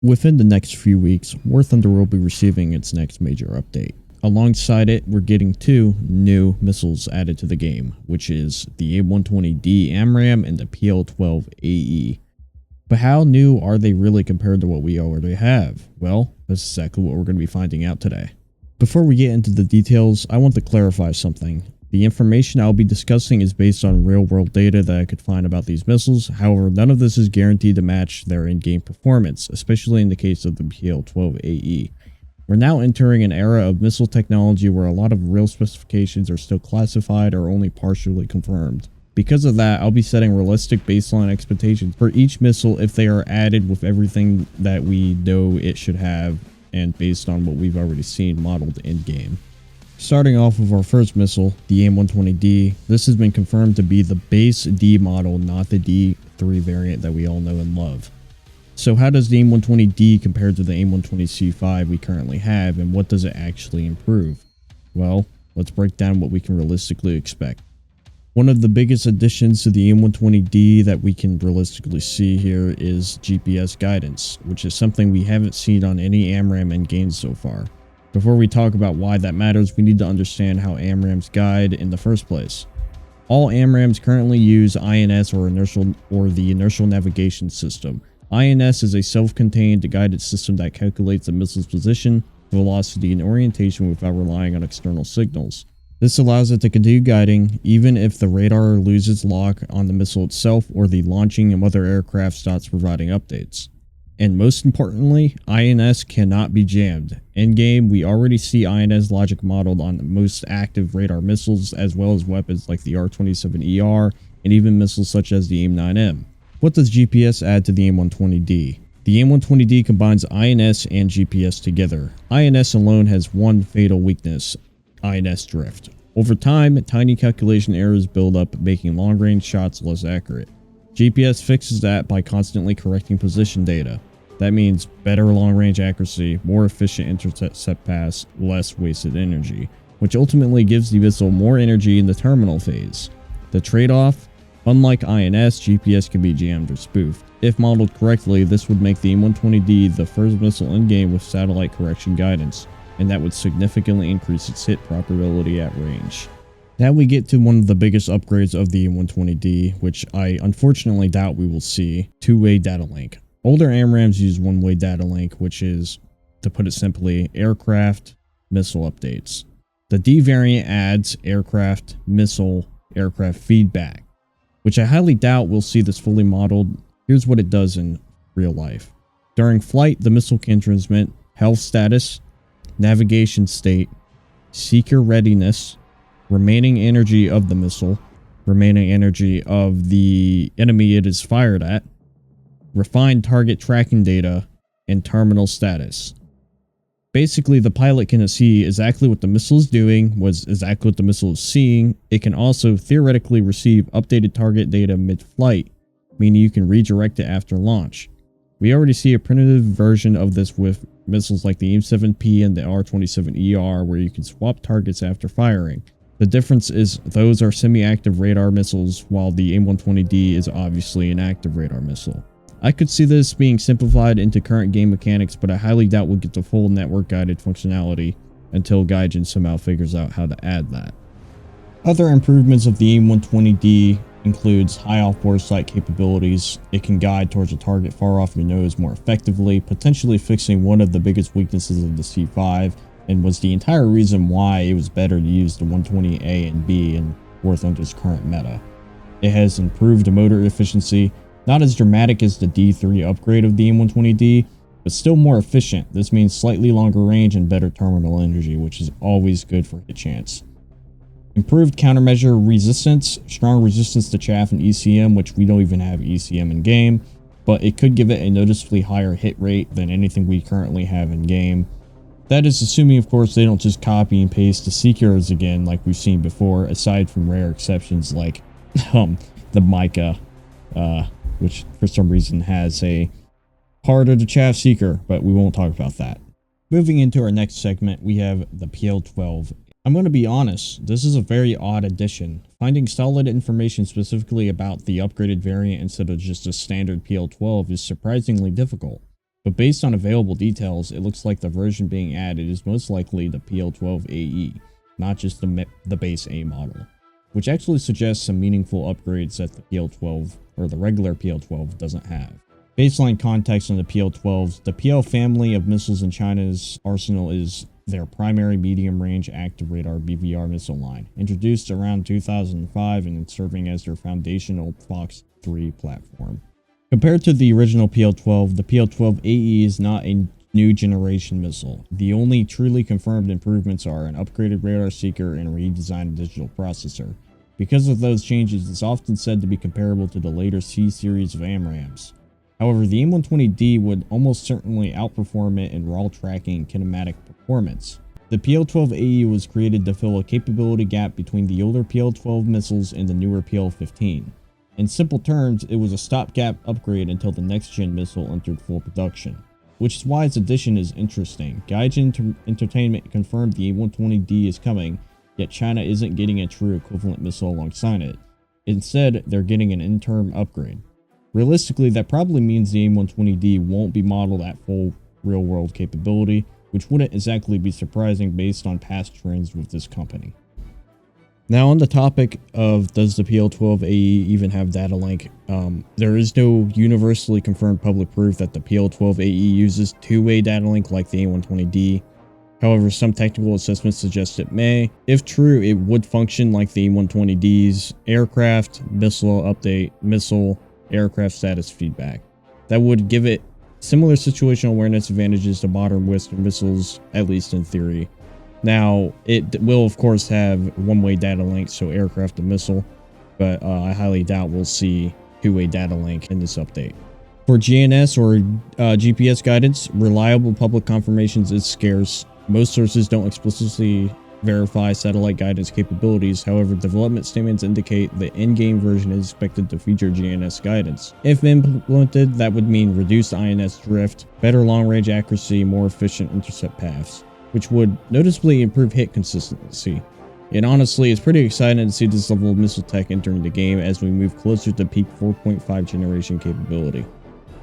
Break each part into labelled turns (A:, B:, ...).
A: Within the next few weeks, War Thunder will be receiving its next major update. Alongside it, we're getting two new missiles added to the game, which is the AIM-120D AMRAAM and the PL-12A. But how new are they really compared to what we already have? Well, that's exactly what we're going to be finding out today. Before we get into the details, I want to clarify something. The information I'll be discussing is based on real-world data that I could find about these missiles. However, none of this is guaranteed to match their in-game performance, especially in the case of the PL-12AE. We're now entering an era of missile technology where a lot of real specifications are still classified or only partially confirmed. Because of that, I'll be setting realistic baseline expectations for each missile if they are added with everything that we know it should have and based on what we've already seen modeled in-game. Starting off with our first missile, the AIM-120D, this has been confirmed to be the base D model, not the D3 variant that we all know and love. So how does the AIM-120D compare to the AIM-120C5 we currently have, and what does it actually improve? Well, let's break down what we can realistically expect. One of the biggest additions to the AIM-120D that we can realistically see here is GPS guidance, which is something we haven't seen on any AMRAAM in games so far. Before we talk about why that matters, we need to understand how AMRAAMs guide in the first place. All AMRAAMs currently use INS or the inertial navigation system. INS is a self-contained guided system that calculates the missile's position, velocity, and orientation without relying on external signals. This allows it to continue guiding even if the radar loses lock on the missile itself or the launching and other aircraft stops providing updates. And most importantly, INS cannot be jammed. In-game, we already see INS logic modeled on the most active radar missiles as well as weapons like the R-27ER and even missiles such as the AIM-9M. What does GPS add to the AIM-120D? The AIM-120D combines INS and GPS together. INS alone has one fatal weakness: INS drift. Over time, tiny calculation errors build up, making long-range shots less accurate. GPS fixes that by constantly correcting position data. That means better long-range accuracy, more efficient intercept paths, less wasted energy, which ultimately gives the missile more energy in the terminal phase. The trade-off? Unlike INS, GPS can be jammed or spoofed. If modeled correctly, this would make the AIM-120D the first missile in-game with satellite correction guidance, and that would significantly increase its hit probability at range. Now we get to one of the biggest upgrades of the AIM-120D, which I unfortunately doubt we will see: two-way data link. Older AMRAAMs use one-way data link, which is, to put it simply, aircraft missile updates. The D variant adds aircraft missile aircraft feedback, which I highly doubt we'll see this fully modeled. Here's what it does in real life. During flight, the missile can transmit health status, navigation state, seeker readiness, remaining energy of the missile, remaining energy of the enemy it is fired at, refined target tracking data, and terminal status. Basically, the pilot can see exactly what the missile is doing, exactly what the missile is seeing. It can also theoretically receive updated target data mid-flight, meaning you can redirect it after launch. We already see a primitive version of this with missiles like the AIM-7P and the R-27ER, where you can swap targets after firing. The difference is those are semi-active radar missiles, while the AIM-120D is obviously an active radar missile. I could see this being simplified into current game mechanics, but I highly doubt we'll get the full network-guided functionality until Gaijin somehow figures out how to add that. Other improvements of the AIM-120D includes high off-board sight capabilities. It can guide towards a target far off your nose more effectively, potentially fixing one of the biggest weaknesses of the C5, and was the entire reason why it was better to use the 120A and B in War Thunder's current meta. It has improved motor efficiency, not as dramatic as the D3 upgrade of the AIM-120D, but still more efficient. This means slightly longer range and better terminal energy, which is always good for hit chance. Improved countermeasure resistance, strong resistance to chaff and ECM, which we don't even have ECM in game, but it could give it a noticeably higher hit rate than anything we currently have in game. That is assuming, of course, they don't just copy and paste the Seekers again like we've seen before, aside from rare exceptions like the Micah, which for some reason has a harder to chaff Seeker, but we won't talk about that. Moving into our next segment, we have the PL-12. I'm going to be honest, this is a very odd addition. Finding solid information specifically about the upgraded variant instead of just a standard PL-12 is surprisingly difficult. But based on available details, it looks like the version being added is most likely the PL-12AE, not just the base A model, which actually suggests some meaningful upgrades that the PL-12 or the regular PL-12 doesn't have. Baseline context on the PL-12s, the PL family of missiles in China's arsenal is their primary medium-range active radar BVR missile line, introduced around 2005 and serving as their foundational Fox 3 platform. Compared to the original PL-12, the PL-12AE is not a new generation missile. The only truly confirmed improvements are an upgraded radar seeker and a redesigned digital processor. Because of those changes, it's often said to be comparable to the later C series of AMRAAMs. However, the AIM-120D would almost certainly outperform it in raw tracking and kinematic performance. The PL-12AE was created to fill a capability gap between the older PL-12 missiles and the newer PL-15. In simple terms, it was a stopgap upgrade until the next-gen missile entered full production, which is why its addition is interesting. Gaijin Entertainment confirmed the AIM-120D is coming, yet China isn't getting a true equivalent missile alongside it. Instead, they're getting an interim upgrade. Realistically, that probably means the AIM-120D won't be modeled at full real-world capability, which wouldn't exactly be surprising based on past trends with this company. Now, on the topic of does the PL-12AE even have data link, there is no universally confirmed public proof that the PL-12AE uses two-way data link like the AIM-120D. However, some technical assessments suggest it may. If true, it would function like the AIM-120D's aircraft, missile update, missile, aircraft status feedback. That would give it similar situational awareness advantages to modern Western missiles, at least in theory. Now, it will of course have one-way data link, so aircraft to missile, but I highly doubt we'll see two-way data link in this update. For GNS or GPS guidance, reliable public confirmations is scarce. Most sources don't explicitly verify satellite guidance capabilities. However, development statements indicate the in-game version is expected to feature GNS guidance. If implemented, that would mean reduced INS drift, better long-range accuracy, more efficient intercept paths, which would noticeably improve hit consistency. And honestly, it's pretty exciting to see this level of missile tech entering the game as we move closer to peak 4.5 generation capability.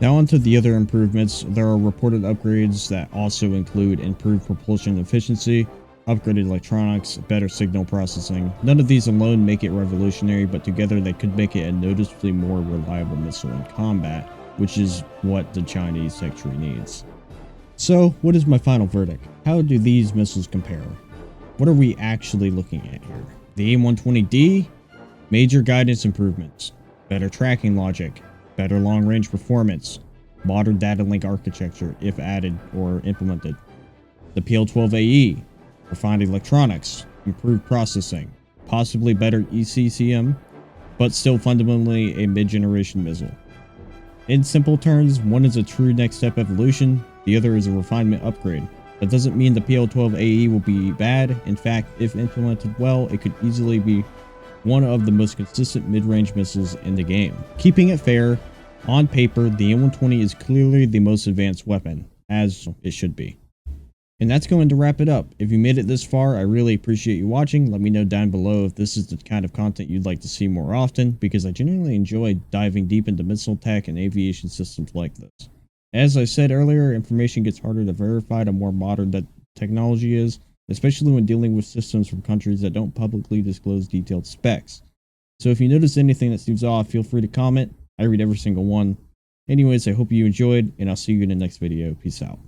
A: Now onto the other improvements. There are reported upgrades that also include improved propulsion efficiency, upgraded electronics, better signal processing. None of these alone make it revolutionary, but together they could make it a noticeably more reliable missile in combat, which is what the Chinese tech tree needs. So, what is my final verdict? How do these missiles compare? What are we actually looking at here? The AIM-120D? Major guidance improvements, better tracking logic, better long-range performance, modern data link architecture if added or implemented. The PL-12AE? Refined electronics, improved processing, possibly better ECCM, but still fundamentally a mid-generation missile. In simple terms, one is a true next step evolution, the other is a refinement upgrade. That doesn't mean the PL-12AE will be bad. In fact, if implemented well, it could easily be one of the most consistent mid-range missiles in the game. Keeping it fair, on paper, the AIM-120 is clearly the most advanced weapon, as it should be. And that's going to wrap it up. If you made it this far, I really appreciate you watching. Let me know down below if this is the kind of content you'd like to see more often, because I genuinely enjoy diving deep into missile tech and aviation systems like this. As I said earlier, information gets harder to verify the more modern that technology is, especially when dealing with systems from countries that don't publicly disclose detailed specs. So if you notice anything that seems off, feel free to comment. I read every single one. Anyways, I hope you enjoyed, and I'll see you in the next video. Peace out.